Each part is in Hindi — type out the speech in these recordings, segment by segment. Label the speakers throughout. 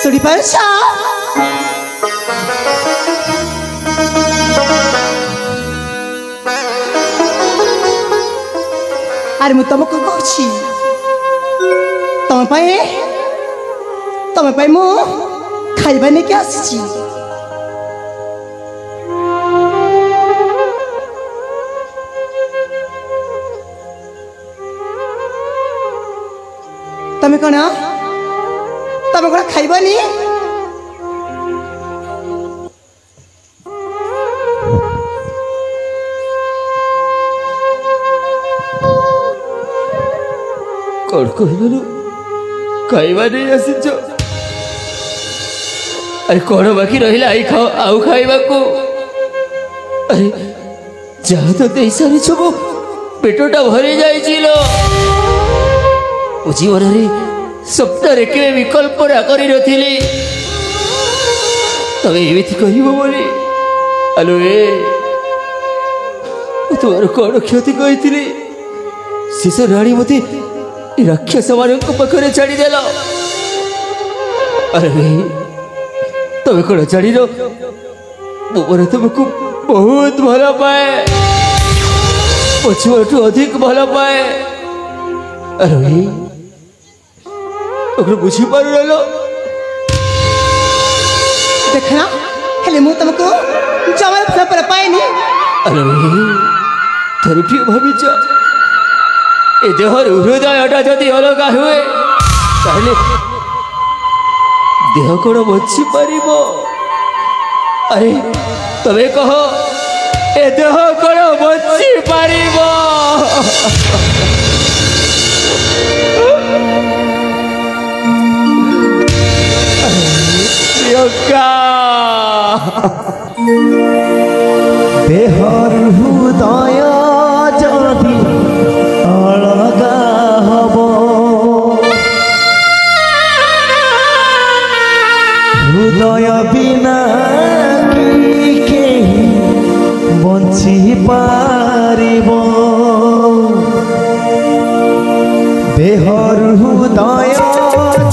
Speaker 1: सुनी पासा अरे मु तुमको कहूँ तुम मु खाइबा नहीं क्या आसी तमें कौन खाइबानी
Speaker 2: कौन कहलु खाइबा नहीं आसीच अरे कौन बाकी रहा आई खाओ आउ खाइबा को अरे जहाँ तो दे सारी छो पेटटा भरी जाइलो जीवन सप्ताह के विकल्प कर तमें एमती कह आलो तुम कौन क्षति कही शेष राणी मत राक्षस मान पाखे छाड़देल अरे तुम कौन छाड़ मोर तुमको बहुत भल पाए पछुआठू अधिक भल पाए अरे बुझी पार
Speaker 1: देखना हेले मु तुमको जमा फल पर पाएनी
Speaker 2: अरे थोड़ी ठीक भाविच ए देहर हृदयटा जदि अलग हुए ताहले देह कौन बची पार अरे तबे कह ए देह कौन बची पार
Speaker 3: देहर हृदय जदि अलगा हब हृदय बिना के बंची पारिब देहर हृदय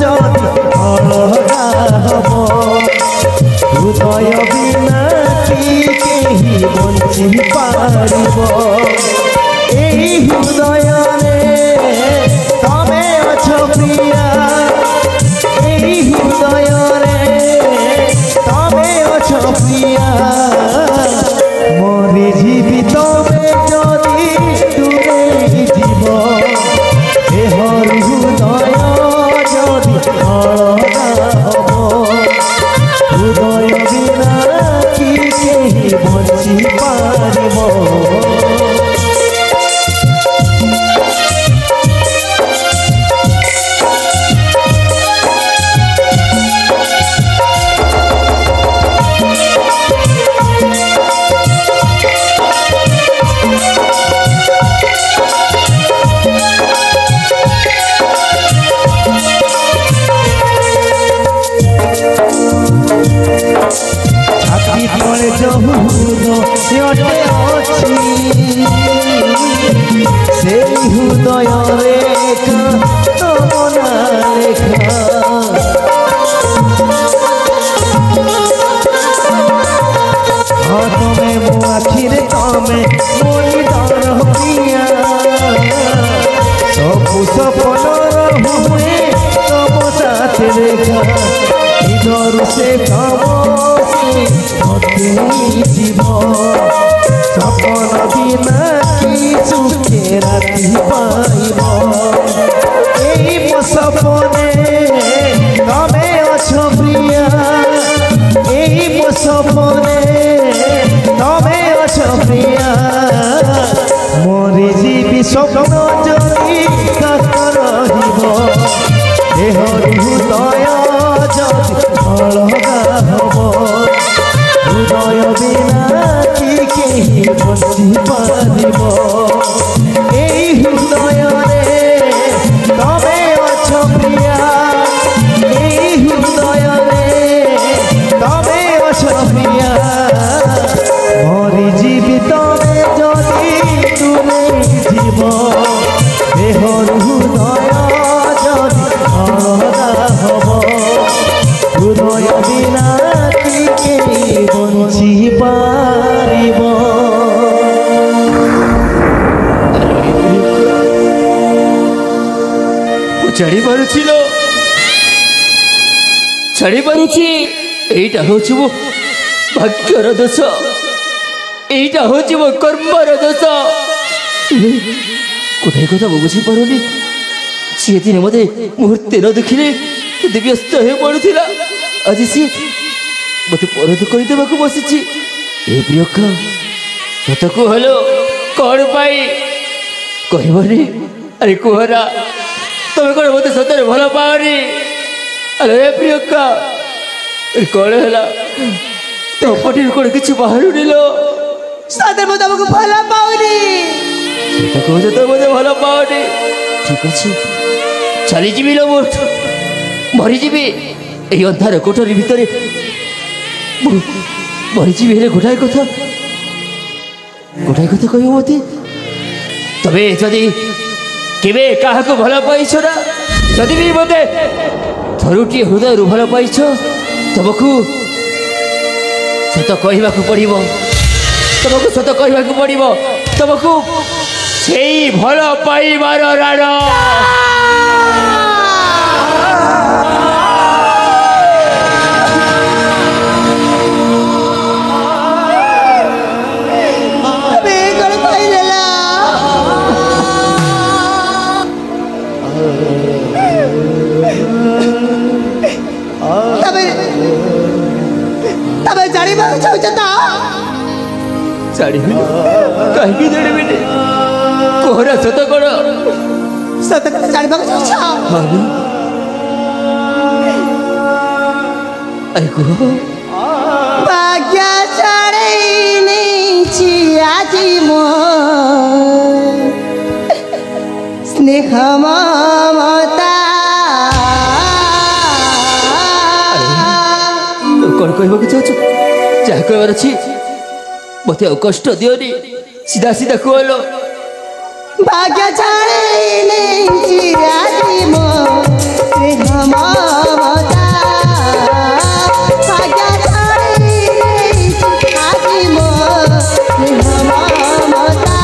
Speaker 3: जदि अलगा हब हृदय बिना केही बंची पारिब एही हृदय रे तमे अछ प्रिया एही हृदय रे तमे अछ प्रिया मरी जीवी तमे जदि दूरे जीव देहर हृदय जदि अलगा हब हृदय बिना केही बंची पारिब तले जहुदयटे अच्छी से हृदय रेखा तमना लेखा हाँ तमें मो आखिरे तमें मोरी दर पिया सबु सपन हुए तम साथ रेखा इधर से तम जीव सपन बिना कि राति पाइब एही मो सपने तमे अछ प्रिया एही मो सपने तमे अछ प्रिया मोरी जीवी स्वप्न जदि कातर रहिब देहर हृदय जदि अलगा हब हृदय बिना केही बंची पारिब एही हृदय रे तमे अछ प्रिया एही हृदय रे तमे अछ प्रिया मरी जीवी तमे जदि दूरे जीव देहर हृदय जदि अलगा हब হৃদয় বিনা কি কেই বঞ্চি পারিব
Speaker 2: ଛାଡ଼ି ପାରୁছিল ଛାଡ଼ି ପାରୁଛି ଏଇଟା ହେଉଛି ମୋ ଭାଗ୍ୟର ଦୋଷ ଏଇଟା ହେଉଛି ମୋ କର୍ମର ଦୋଷ ଗୋଟାଏ କଥା ମୁଁ ବୁଝିପାରୁନି ସିଏ ଦିନେ ମୋତେ ମୁହୂର୍ତ୍ତେ ନ ଦେଖିଲେ କେତେ ବ୍ୟସ୍ତ ହୋଇ ପଡ଼ୁଥିଲା ଆଜି ସିଏ ମୋତେ ପରଦ କରିଦେବାକୁ ବସିଛି ଏ ପ୍ରିୟଙ୍କା ସତକୁ ହେଲୋ କ'ଣ ପାଇଁ କହିବନି ଆରେ କୁହନା ତମେ କ'ଣ ମୋତେ ସତରେ ଭଲ ପାଅନି ଆରେ ଏ ପ୍ରିୟଙ୍କା କ'ଣ ହେଲା ତୋ ପଟିରୁ କ'ଣ କିଛି ବାହାରୁନି ଲୋ
Speaker 1: ସତରେ ମୁଁ ତମକୁ ଭଲ ପାଉନି
Speaker 2: ସତ କହୁଛ ତ ମୋତେ ଭଲ ପାଅନି ଠିକ୍ ଅଛି ଚାଲିଯିବି ଲୋ ମୁଁ ମରିଯିବି ଏହି ଅନ୍ଧାର କୋଠରୀ ଭିତରେ ମରିଯିବି ହେଲେ ଗୋଟାଏ କଥା କହିବ ମୋତେ ତମେ ଯଦି କେବେ କାହାକୁ ଭଲ ପାଇଛ ନା ଯଦି ବି ମୋତେ ଥରୁଟିଏ ହୃଦୟରୁ ଭଲ ପାଇଛ ତମକୁ ସତ କହିବାକୁ ପଡ଼ିବ ତମକୁ ସେଇ ଭଲ ପାଇବାର ରାଣ ଜାଣିବିନି କାହିଁକି ଜାଣିବିନି କୋହରା ସତ କ'ଣ
Speaker 1: ସତ କଥା ଜାଣିବାକୁ ଚାହୁଁଛ
Speaker 2: ଆରେ କୁହ
Speaker 1: ଭାଗ୍ୟ ଛାଡ଼େଇ ନେଇଛି ଆଜି ମୋ ସ୍ନେହ ମମତା
Speaker 2: କ'ଣ କହିବାକୁ ଚାହୁଁଛ ଯାହା କହିବାର ଅଛି ମୋତେ ଆଉ କଷ୍ଟ ଦିଅନି ସିଧା ସିଧା କୁହଲୋ
Speaker 1: ଭାଗ୍ୟ ଛାଡ଼େଇ ନେଇଛି ଆଜି ମୋ ସ୍ନେହ ମମତା ଭାଗ୍ୟ ଛାଡ଼େଇ ନେଇଛି ଆଜି ମୋ ସ୍ନେହ ମମତା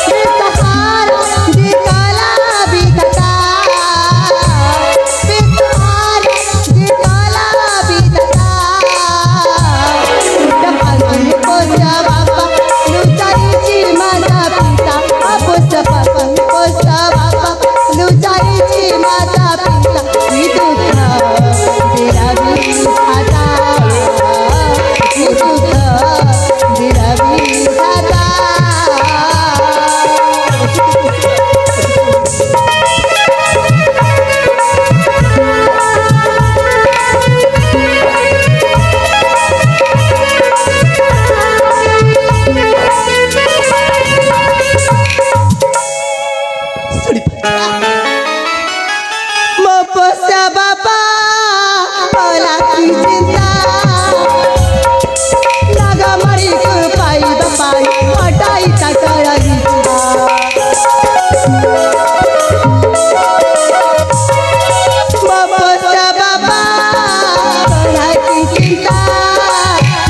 Speaker 1: ବେସହାର ଦିକଲା ବିଧାତା ବେସହାର ଦିକଲା ବିଧାତା पोसा बापा लुचाईची माता पिता पोसा बापा लुचाईची माता पिता ही दुःख तेरा विधाता ही दुःख तेरा विधाता पोसा बापा बोला की चिंता लगा मरी को पाई बापाई हटाई तकरा पोसा बापा बोला की चिंता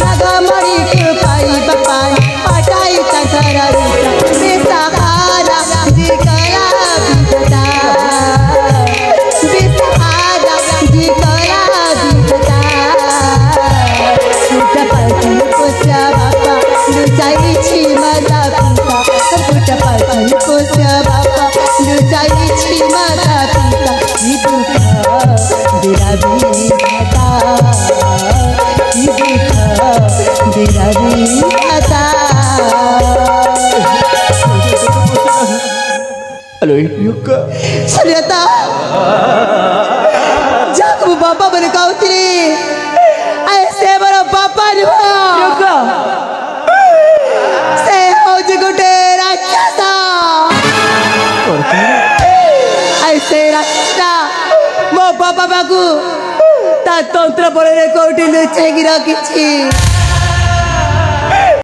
Speaker 1: लगा मरी को पाई बापाई हटाई तकरा बेसहारा दिकला बिधता पोसा बापा लुचाईची माता पिता पोसा बापा लुचाईची माता पिता ही दुःख तेरा विधाता ही दुःख तेरा विधाता
Speaker 2: हेलो प्रियଙ୍କା
Speaker 1: सुनियता ଯାହାକୁ ମୁଁ ବାପା ବୋଲି କହୁଥିଲି ସେ ମୋର ବାପା ନୁହଁ ସେ ହଉଛି ଗୋଟେ ରାକ୍ଷସ ସେ ରାକ୍ଷସ ମୋ ବାପା ପାଖକୁ ତା ତନ୍ତ୍ର ବଳରେ କୋଉଠି ଲୁଚେଇକି ରଖିଛି